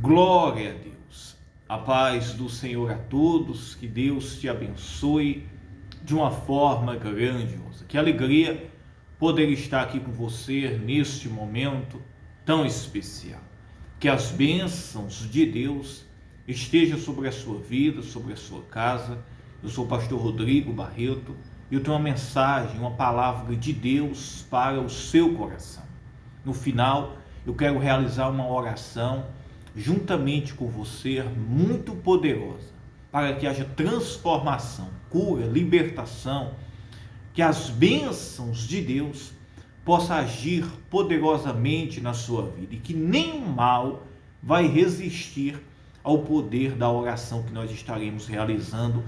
Glória a Deus. A paz do Senhor a todos, que Deus te abençoe de uma forma grandiosa. Que alegria poder estar aqui com você neste momento tão especial. Que as bênçãos de Deus estejam sobre a sua vida, sobre a sua casa. Eu sou o pastor Rodrigo Barreto e eu tenho uma mensagem, uma palavra de Deus para o seu coração. No final, eu quero realizar uma oração juntamente com você, muito poderosa, para que haja transformação, cura, libertação, que as bênçãos de Deus possam agir poderosamente na sua vida e que nenhum mal vai resistir ao poder da oração que nós estaremos realizando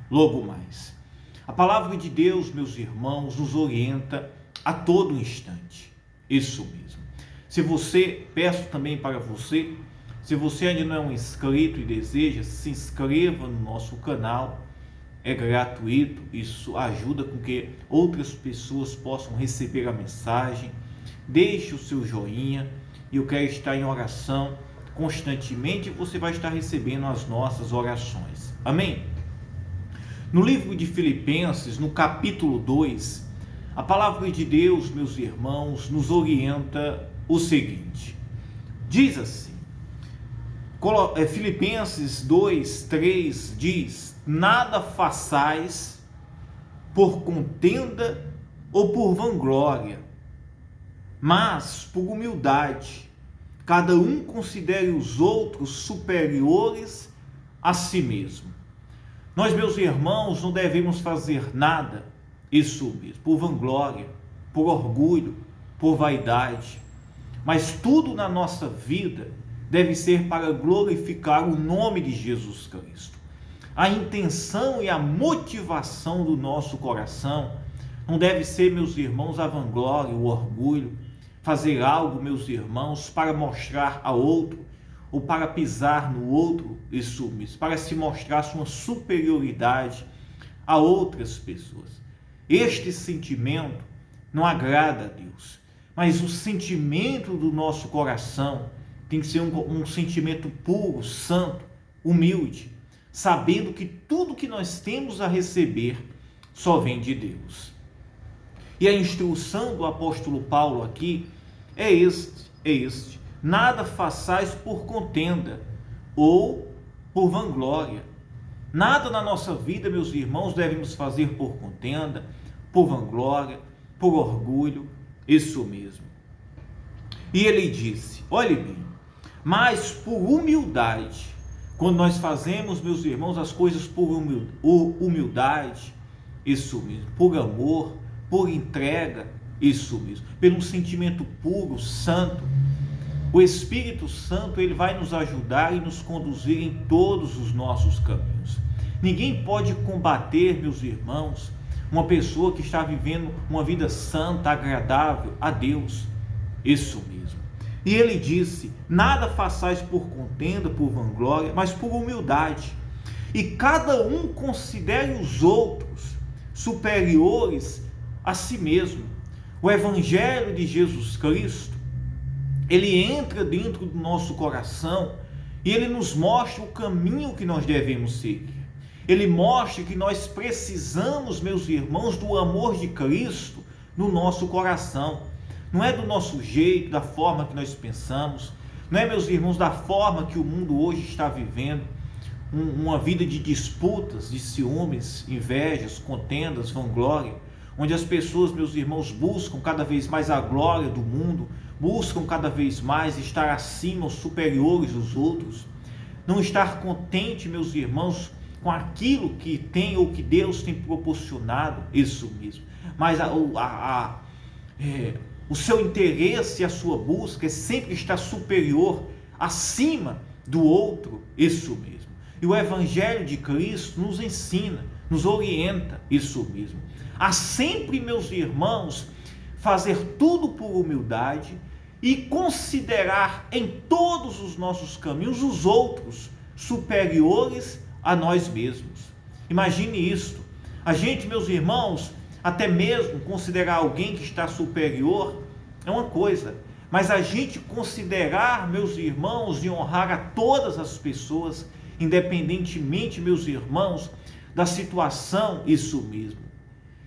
logo mais. A palavra de Deus, meus irmãos, nos orienta a todo instante. Isso mesmo. Peço também para você, se você ainda não é um inscrito e deseja, se inscreva no nosso canal, é gratuito, isso ajuda com que outras pessoas possam receber a mensagem. Deixe o seu joinha, e eu quero estar em oração constantemente, e você vai estar recebendo as nossas orações. Amém? No livro de Filipenses, no capítulo 2, a palavra de Deus, meus irmãos, nos orienta o seguinte. Diz assim, Filipenses 2:3 diz: nada façais por contenda ou por vanglória, mas por humildade, cada um considere os outros superiores a si mesmo. Nós, meus irmãos, não devemos fazer nada, isso mesmo, por vanglória, por orgulho, por vaidade, mas tudo na nossa vida deve ser para glorificar o nome de Jesus Cristo. A intenção e a motivação do nosso coração não deve ser, meus irmãos, a vanglória, o orgulho, fazer algo, meus irmãos, para mostrar a outro ou para pisar no outro, isso mesmo, para se mostrar sua superioridade a outras pessoas. Este sentimento não agrada a Deus, mas o sentimento do nosso coração tem que ser um sentimento puro, santo, humilde, sabendo que tudo que nós temos a receber só vem de Deus. E a instrução do apóstolo Paulo aqui é este: nada façais por contenda ou por vanglória. Nada na nossa vida, meus irmãos, devemos fazer por contenda, por vanglória, por orgulho, isso mesmo. E ele disse, olhe bem, mas por humildade, quando nós fazemos, meus irmãos, as coisas por humildade, isso mesmo, por amor, por entrega, isso mesmo, pelo sentimento puro, santo, o Espírito Santo, ele vai nos ajudar e nos conduzir em todos os nossos caminhos. Ninguém pode combater, meus irmãos, uma pessoa que está vivendo uma vida santa, agradável a Deus, isso mesmo. E ele disse, nada façais por contenda, por vanglória, mas por humildade. E cada um considere os outros superiores a si mesmo. O Evangelho de Jesus Cristo, ele entra dentro do nosso coração e ele nos mostra o caminho que nós devemos seguir. Ele mostra que nós precisamos, meus irmãos, do amor de Cristo no nosso coração. Não é do nosso jeito, da forma que nós pensamos, não é, meus irmãos, da forma que o mundo hoje está vivendo, uma vida de disputas, de ciúmes, invejas, contendas, vanglória, onde as pessoas, meus irmãos, buscam cada vez mais a glória do mundo, buscam cada vez mais estar acima, superiores dos outros, não estar contente, meus irmãos, com aquilo que tem ou que Deus tem proporcionado, isso mesmo, mas o seu interesse e a sua busca é sempre estar superior, acima do outro, isso mesmo. E o Evangelho de Cristo nos ensina, nos orienta, isso mesmo, a sempre, meus irmãos, fazer tudo por humildade e considerar em todos os nossos caminhos os outros superiores a nós mesmos. Imagine isto, a gente, meus irmãos, até mesmo considerar alguém que está superior é uma coisa, mas a gente considerar, meus irmãos, e honrar a todas as pessoas, independentemente, meus irmãos, da situação, isso mesmo,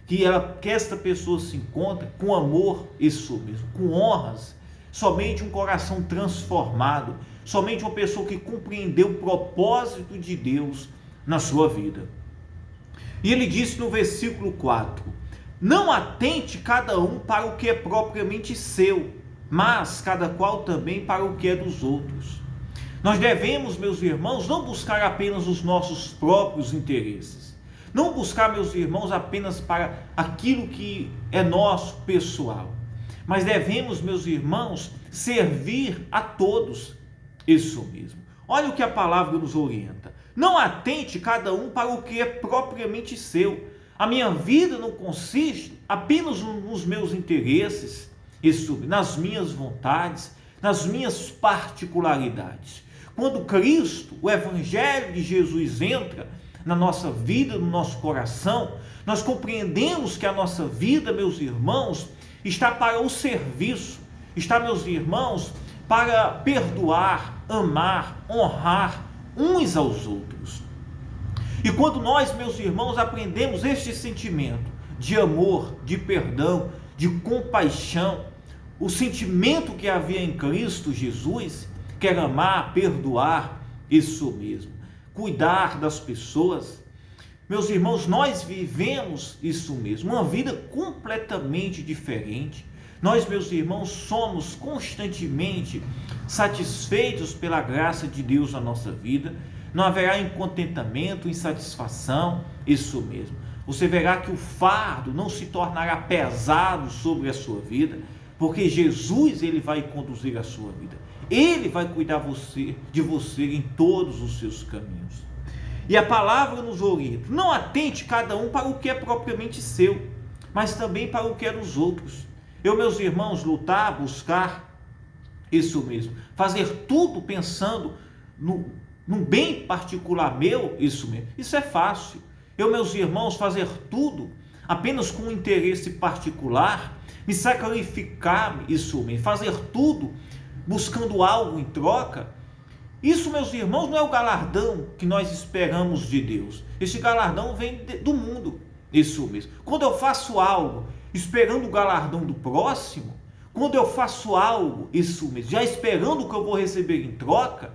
que esta pessoa se encontra, com amor, isso mesmo, com honras, somente um coração transformado, somente uma pessoa que compreendeu o propósito de Deus na sua vida. E ele disse no versículo 4, não atente cada um para o que é propriamente seu, mas cada qual também para o que é dos outros. Nós devemos, meus irmãos, não buscar apenas os nossos próprios interesses, não buscar, meus irmãos, apenas para aquilo que é nosso, pessoal, mas devemos, meus irmãos, servir a todos. Isso mesmo. Olha o que a palavra nos orienta. Não atente cada um para o que é propriamente seu. A minha vida não consiste apenas nos meus interesses, isso, nas minhas vontades, nas minhas particularidades. Quando Cristo, o Evangelho de Jesus entra na nossa vida, no nosso coração, nós compreendemos que a nossa vida, meus irmãos, está para o serviço, está, meus irmãos, para perdoar, amar, honrar uns aos outros. E quando nós, meus irmãos, aprendemos este sentimento de amor, de perdão, de compaixão, o sentimento que havia em Cristo Jesus, que era amar, perdoar, isso mesmo, cuidar das pessoas, meus irmãos, nós vivemos isso mesmo, uma vida completamente diferente. Nós, meus irmãos, somos constantemente satisfeitos pela graça de Deus na nossa vida. Não haverá incontentamento, insatisfação, isso mesmo. Você verá que o fardo não se tornará pesado sobre a sua vida, porque Jesus, ele vai conduzir a sua vida. Ele vai cuidar de você em todos os seus caminhos. E a palavra nos orienta, não atente cada um para o que é propriamente seu, mas também para o que é dos outros. Eu, meus irmãos, lutar, buscar, isso mesmo, fazer tudo pensando no bem particular meu, isso mesmo, isso é fácil. Eu, meus irmãos, fazer tudo apenas com um interesse particular, me sacrificar, isso mesmo, fazer tudo buscando algo em troca, isso, meus irmãos, não é o galardão que nós esperamos de Deus. Esse galardão vem do mundo, isso mesmo. Quando eu faço algo esperando o galardão do próximo, quando eu faço algo, isso mesmo, já esperando o que eu vou receber em troca,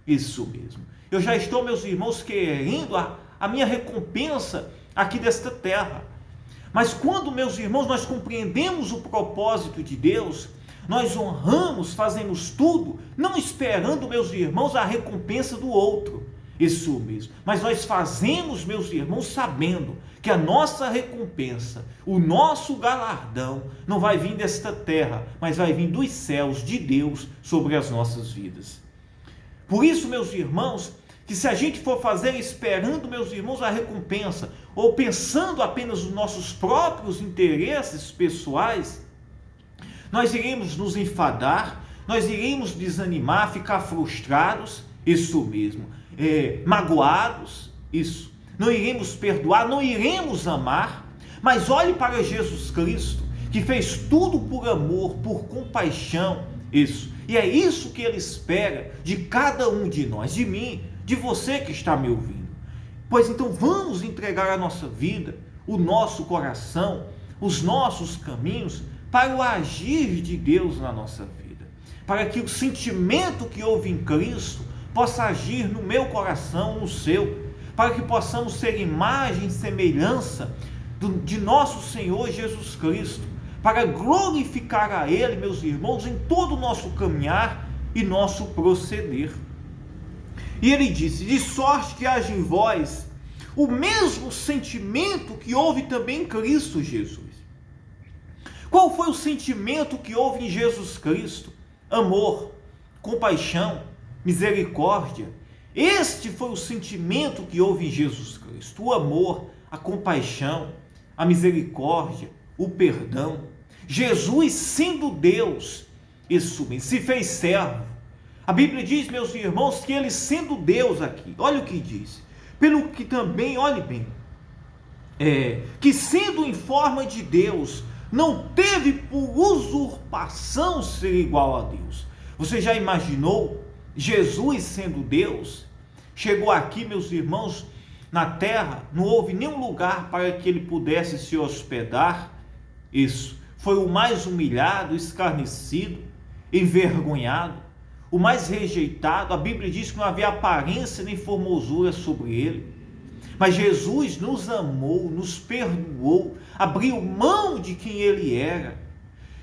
isso mesmo, eu já estou, meus irmãos, querendo a minha recompensa aqui desta terra. Mas quando, meus irmãos, nós compreendemos o propósito de Deus, nós honramos, fazemos tudo, não esperando, meus irmãos, a recompensa do outro, isso mesmo, mas nós fazemos, meus irmãos, sabendo que a nossa recompensa, o nosso galardão, não vai vir desta terra, mas vai vir dos céus de Deus sobre as nossas vidas. Por isso, meus irmãos, que se a gente for fazer esperando, meus irmãos, a recompensa, ou pensando apenas nos nossos próprios interesses pessoais, nós iremos nos enfadar, nós iremos desanimar, ficar frustrados, isso mesmo, magoados, isso, não iremos perdoar, não iremos amar. Mas olhe para Jesus Cristo, que fez tudo por amor, por compaixão, isso, e é isso que Ele espera de cada um de nós, de mim, de você que está me ouvindo. Pois então vamos entregar a nossa vida, o nosso coração, os nossos caminhos, para o agir de Deus na nossa vida, para que o sentimento que houve em Cristo possa agir no meu coração, no seu, para que possamos ser imagem e semelhança de nosso Senhor Jesus Cristo, para glorificar a Ele, meus irmãos, em todo o nosso caminhar e nosso proceder. E ele disse, de sorte que haja em vós o mesmo sentimento que houve também em Cristo Jesus. Qual foi o sentimento que houve em Jesus Cristo? Amor, compaixão, misericórdia. Este foi o sentimento que houve em Jesus Cristo. O amor, a compaixão, a misericórdia, o perdão. Jesus, sendo Deus, isso mesmo, se fez servo. A Bíblia diz, meus irmãos, que ele sendo Deus aqui, olha o que diz. Pelo que também, olhe bem, que sendo em forma de Deus, não teve por usurpação ser igual a Deus. Você já imaginou Jesus sendo Deus? Chegou aqui, meus irmãos, na terra, não houve nenhum lugar para que ele pudesse se hospedar. Isso, foi o mais humilhado, escarnecido, envergonhado, o mais rejeitado. A Bíblia diz que não havia aparência nem formosura sobre ele. Mas Jesus nos amou, nos perdoou, abriu mão de quem ele era.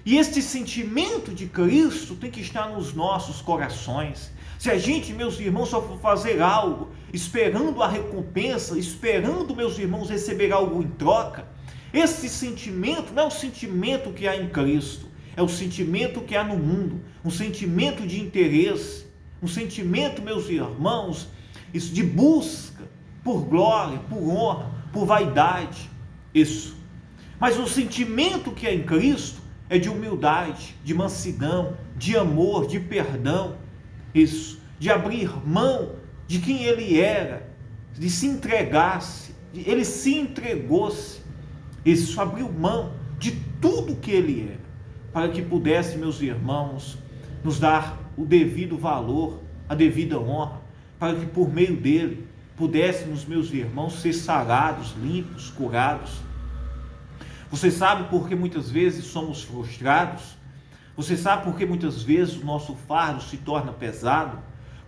E este sentimento de Cristo tem que estar nos nossos corações. Se a gente, meus irmãos, só for fazer algo, esperando a recompensa, esperando, meus irmãos, receber algo em troca, esse sentimento não é o sentimento que há em Cristo, é o sentimento que há no mundo, um sentimento de interesse, um sentimento, meus irmãos, isso de busca por glória, por honra, por vaidade, isso. Mas o sentimento que há em Cristo é de humildade, de mansidão, de amor, de perdão, isso, de abrir mão de quem ele era, de se entregasse, ele se entregou-se, isso, abriu mão de tudo que ele era, para que pudesse, meus irmãos, nos dar o devido valor, a devida honra, para que por meio dele pudéssemos, meus irmãos, ser sarados, limpos, curados. Você sabe por que muitas vezes somos frustrados? Você sabe por que muitas vezes o nosso fardo se torna pesado?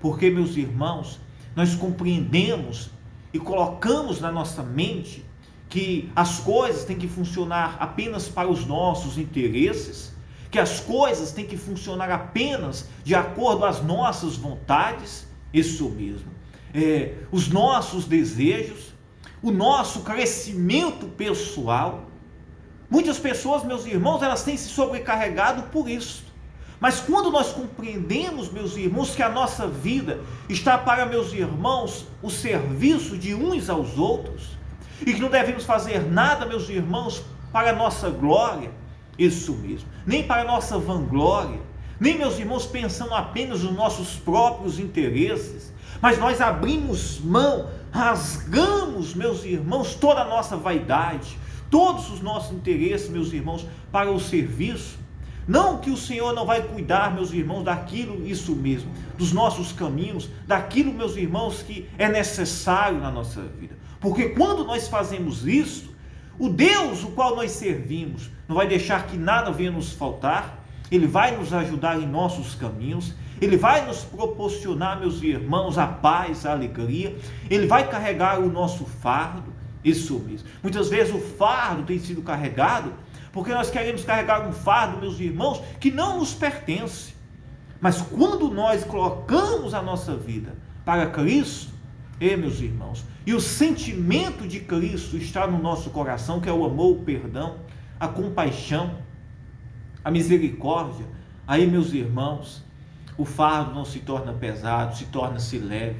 Porque, meus irmãos, nós compreendemos e colocamos na nossa mente que as coisas têm que funcionar apenas para os nossos interesses, que as coisas têm que funcionar apenas de acordo às nossas vontades, isso mesmo, os nossos desejos, o nosso crescimento pessoal. Muitas pessoas, meus irmãos, elas têm se sobrecarregado por isso. Mas quando nós compreendemos, meus irmãos, que a nossa vida está para, meus irmãos, o serviço de uns aos outros, e que não devemos fazer nada, meus irmãos, para a nossa glória, isso mesmo, nem para a nossa vanglória, nem, meus irmãos, pensando apenas nos nossos próprios interesses, mas nós abrimos mão, rasgamos, meus irmãos, toda a nossa vaidade, todos os nossos interesses, meus irmãos, para o serviço. Não que o Senhor não vai cuidar, meus irmãos, daquilo, isso mesmo, dos nossos caminhos, daquilo, meus irmãos, que é necessário na nossa vida. Porque quando nós fazemos isso, o Deus o qual nós servimos não vai deixar que nada venha nos faltar. Ele vai nos ajudar em nossos caminhos, ele vai nos proporcionar, meus irmãos, a paz, a alegria, ele vai carregar o nosso fardo, isso mesmo. Muitas vezes o fardo tem sido carregado porque nós queremos carregar um fardo, meus irmãos, que não nos pertence. Mas quando nós colocamos a nossa vida para Cristo, meus irmãos, e o sentimento de Cristo está no nosso coração, que é o amor, o perdão, a compaixão, a misericórdia, aí, meus irmãos, o fardo não se torna pesado, se torna-se leve.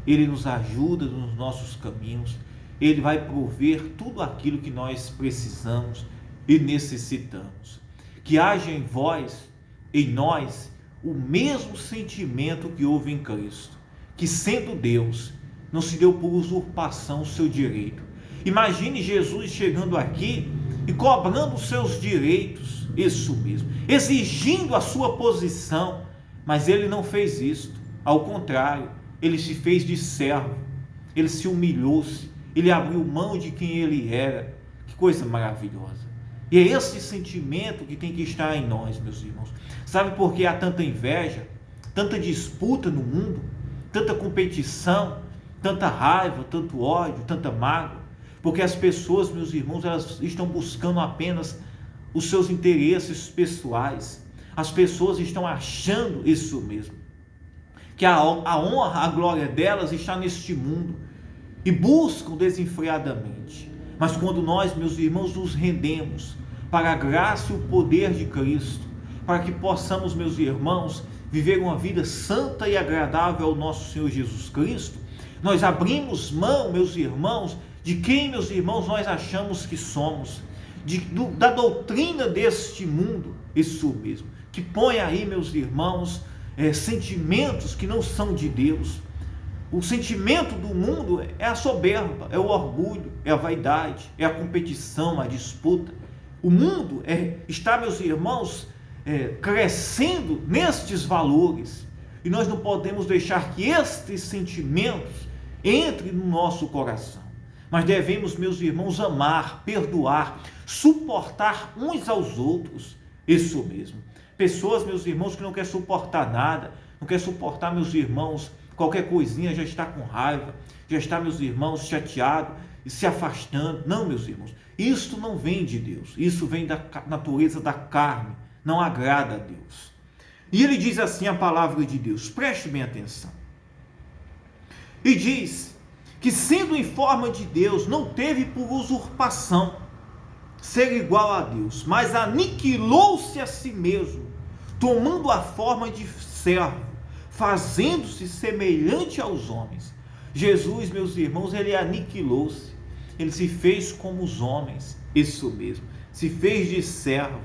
Ele nos ajuda nos nossos caminhos, ele vai prover tudo aquilo que nós precisamos e necessitamos. Que haja em vós, em nós, o mesmo sentimento que houve em Cristo, que sendo Deus, não se deu por usurpação o seu direito. Imagine Jesus chegando aqui e cobrando os seus direitos, isso mesmo, exigindo a sua posição, mas ele não fez isso, ao contrário, ele se fez de servo, ele se humilhou-se, ele abriu mão de quem ele era. Que coisa maravilhosa! E é esse sentimento que tem que estar em nós, meus irmãos. Sabe por que há tanta inveja, tanta disputa no mundo, tanta competição, tanta raiva, tanto ódio, tanta mágoa? Porque as pessoas, meus irmãos, elas estão buscando apenas os seus interesses pessoais. As pessoas estão achando isso mesmo, que a honra, a glória delas está neste mundo, e buscam desenfreadamente. Mas quando nós, meus irmãos, nos rendemos para a graça e o poder de Cristo, para que possamos, meus irmãos, viver uma vida santa e agradável ao nosso Senhor Jesus Cristo, nós abrimos mão, meus irmãos, de quem, meus irmãos, nós achamos que somos, da doutrina deste mundo, isso mesmo, que põe aí, meus irmãos, sentimentos que não são de Deus. O sentimento do mundo é a soberba, é o orgulho, é a vaidade, é a competição, a disputa. O mundo está, meus irmãos, crescendo nestes valores. E nós não podemos deixar que estes sentimentos entrem no nosso coração. Mas devemos, meus irmãos, amar, perdoar, suportar uns aos outros. Isso mesmo. Pessoas, meus irmãos, que não querem suportar nada, não querem suportar, meus irmãos, qualquer coisinha já está com raiva, já está, meus irmãos, chateado e se afastando. Não, meus irmãos, isso não vem de Deus, isso vem da natureza da carne, não agrada a Deus. E ele diz assim a palavra de Deus, preste bem atenção. E diz que, sendo em forma de Deus, não teve por usurpação ser igual a Deus, mas aniquilou-se a si mesmo, tomando a forma de servo, fazendo-se semelhante aos homens. Jesus, meus irmãos, ele aniquilou-se, ele se fez como os homens, isso mesmo, se fez de servo.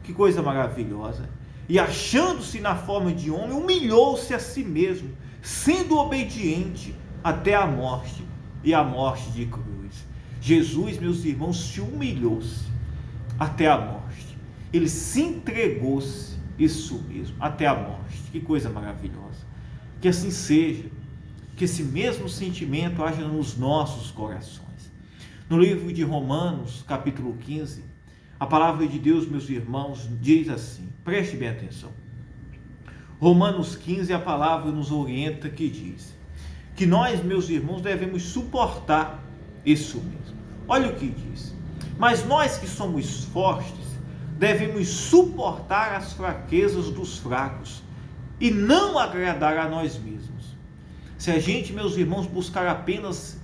Que coisa maravilhosa! E achando-se na forma de homem, humilhou-se a si mesmo, sendo obediente até a morte, e a morte de cruz. Jesus, meus irmãos, se humilhou-se até a morte. Ele se entregou-se, isso mesmo, até a morte. Que coisa maravilhosa. Que assim seja, que esse mesmo sentimento haja nos nossos corações. No livro de Romanos, capítulo 15, a palavra de Deus, meus irmãos, diz assim, preste bem atenção. Romanos 15, a palavra nos orienta que diz que nós, meus irmãos, devemos suportar isso mesmo. Olha o que diz. Mas nós que somos fortes, devemos suportar as fraquezas dos fracos e não agradar a nós mesmos. Se a gente, meus irmãos, buscar apenas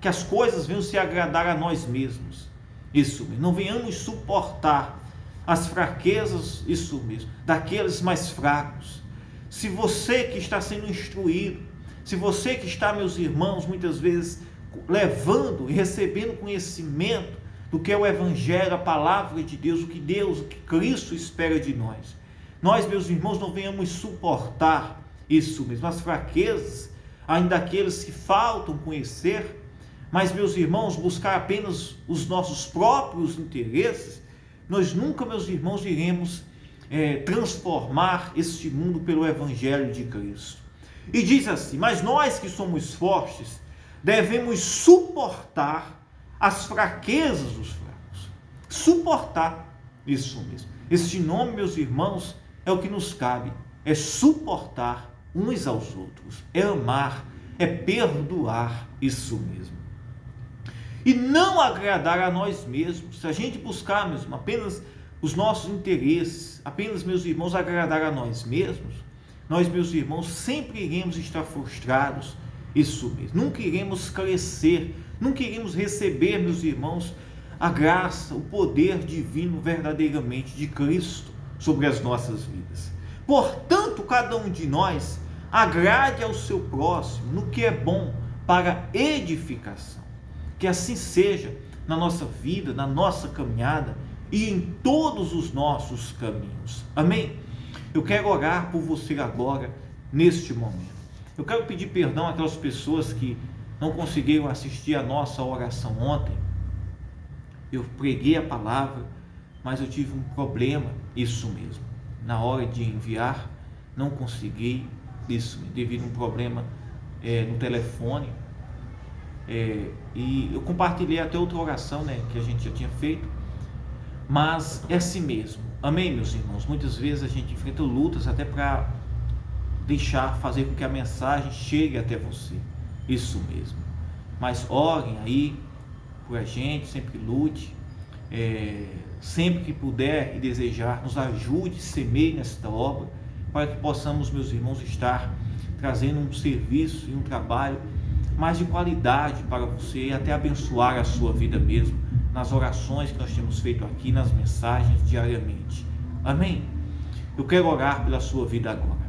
que as coisas venham se agradar a nós mesmos, isso mesmo, não venhamos suportar as fraquezas, isso mesmo, daqueles mais fracos. Se você que está sendo instruído, se você que está, meus irmãos, muitas vezes levando e recebendo conhecimento do que é o Evangelho, a palavra de Deus, o que Cristo espera de nós. Nós, meus irmãos, não venhamos suportar isso mesmo, as fraquezas, ainda aqueles que faltam conhecer, mas, meus irmãos, buscar apenas os nossos próprios interesses, nós nunca, meus irmãos, iremos transformar este mundo pelo Evangelho de Cristo. E diz assim, mas nós que somos fortes, devemos suportar as fraquezas dos fracos. Suportar, isso mesmo. Este nome, meus irmãos, é o que nos cabe, é suportar uns aos outros, é amar, é perdoar, isso mesmo. E não agradar a nós mesmos. Se a gente buscar mesmo apenas os nossos interesses, apenas, meus irmãos, agradar a nós mesmos, nós, meus irmãos, sempre iremos estar frustrados, isso mesmo. Nunca iremos crescer, nunca iremos receber, meus irmãos, a graça, o poder divino verdadeiramente de Cristo sobre as nossas vidas. Portanto, cada um de nós agrade ao seu próximo no que é bom para edificação. Que assim seja na nossa vida, na nossa caminhada e em todos os nossos caminhos. Amém? Eu quero orar por você agora, neste momento. Eu quero pedir perdão àquelas pessoas que não conseguiram assistir a nossa oração ontem. Eu preguei a palavra, mas eu tive um problema, isso mesmo. Na hora de enviar, não consegui, isso, devido a um problema no telefone. E eu compartilhei até outra oração, que a gente já tinha feito, mas é assim mesmo. Amém, meus irmãos? Muitas vezes a gente enfrenta lutas até para fazer com que a mensagem chegue até você, isso mesmo. Mas orem aí por a gente, sempre lute, sempre que puder e desejar, nos ajude, semeie nesta obra, para que possamos, meus irmãos, estar trazendo um serviço e um trabalho mais de qualidade para você e até abençoar a sua vida mesmo, nas orações que nós temos feito aqui, nas mensagens diariamente. Amém? Eu quero orar pela sua vida agora.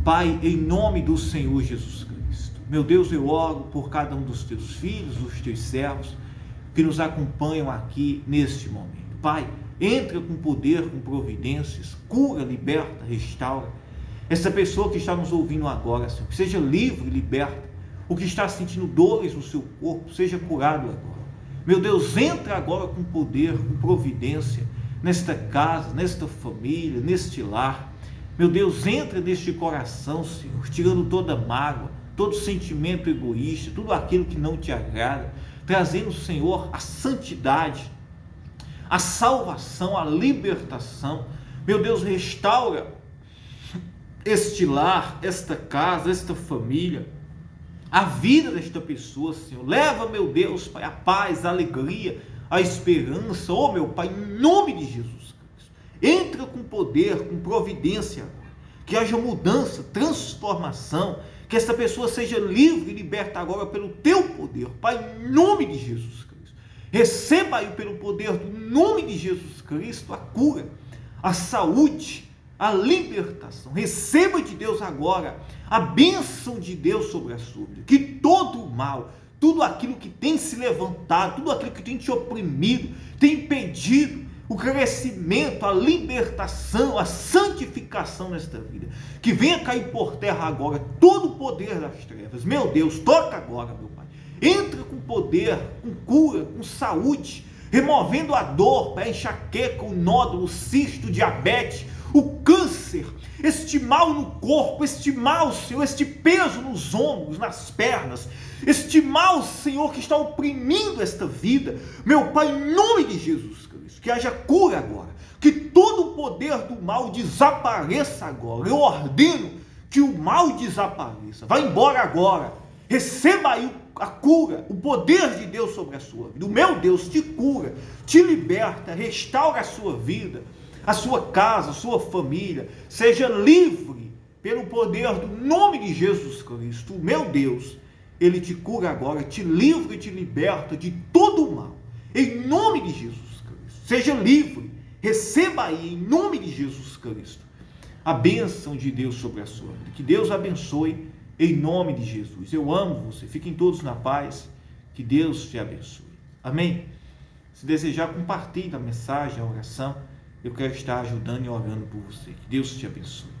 Pai, em nome do Senhor Jesus Cristo, meu Deus, eu oro por cada um dos teus filhos, dos teus servos, que nos acompanham aqui neste momento. Pai, entra com poder, com providências, cura, liberta, restaura. Essa pessoa que está nos ouvindo agora, Senhor, que seja livre, liberta. O que está sentindo dores no seu corpo, seja curado agora. Meu Deus, entra agora com poder, com providência, nesta casa, nesta família, neste lar. Meu Deus, entra neste coração, Senhor, tirando toda mágoa, todo sentimento egoísta, tudo aquilo que não te agrada, trazendo, Senhor, a santidade, a salvação, a libertação. Meu Deus, restaura este lar, esta casa, esta família, a vida desta pessoa, Senhor. Leva, meu Deus, Pai, a paz, a alegria, a esperança, oh meu Pai, em nome de Jesus Cristo. Entra com poder, com providência, que haja mudança, transformação, que essa pessoa seja livre e liberta agora pelo teu poder, Pai, em nome de Jesus Cristo. Receba aí pelo poder do nome de Jesus Cristo a cura, a saúde, a libertação. Receba de Deus agora a bênção de Deus sobre a sua vida. Que todo o mal, tudo aquilo que tem se levantado, tudo aquilo que tem te oprimido, tem impedido o crescimento, a libertação, a santificação nesta vida, que venha cair por terra agora todo o poder das trevas. Meu Deus, toca agora, meu Pai. Entra com poder, com cura, com saúde, removendo a dor, a enxaqueca, o nódulo, o cisto, o diabetes, o câncer, este mal no corpo, este mal, Senhor, este peso nos ombros, nas pernas, este mal, Senhor, que está oprimindo esta vida. Meu Pai, em nome de Jesus Cristo, que haja cura agora, que todo o poder do mal desapareça agora. Eu ordeno que o mal desapareça. Vai embora agora. Receba aí a cura, o poder de Deus sobre a sua vida. O meu Deus te cura, te liberta, restaura a sua vida, a sua casa, a sua família. Seja livre pelo poder do nome de Jesus Cristo. O meu Deus, Ele te cura agora, te livra e te liberta de todo o mal. Em nome de Jesus Cristo. Seja livre. Receba aí, em nome de Jesus Cristo, a bênção de Deus sobre a sua vida. Que Deus abençoe em nome de Jesus. Eu amo você. Fiquem todos na paz. Que Deus te abençoe. Amém? Se desejar, compartilhe a mensagem, a oração. Eu quero estar ajudando e orando por você. Que Deus te abençoe.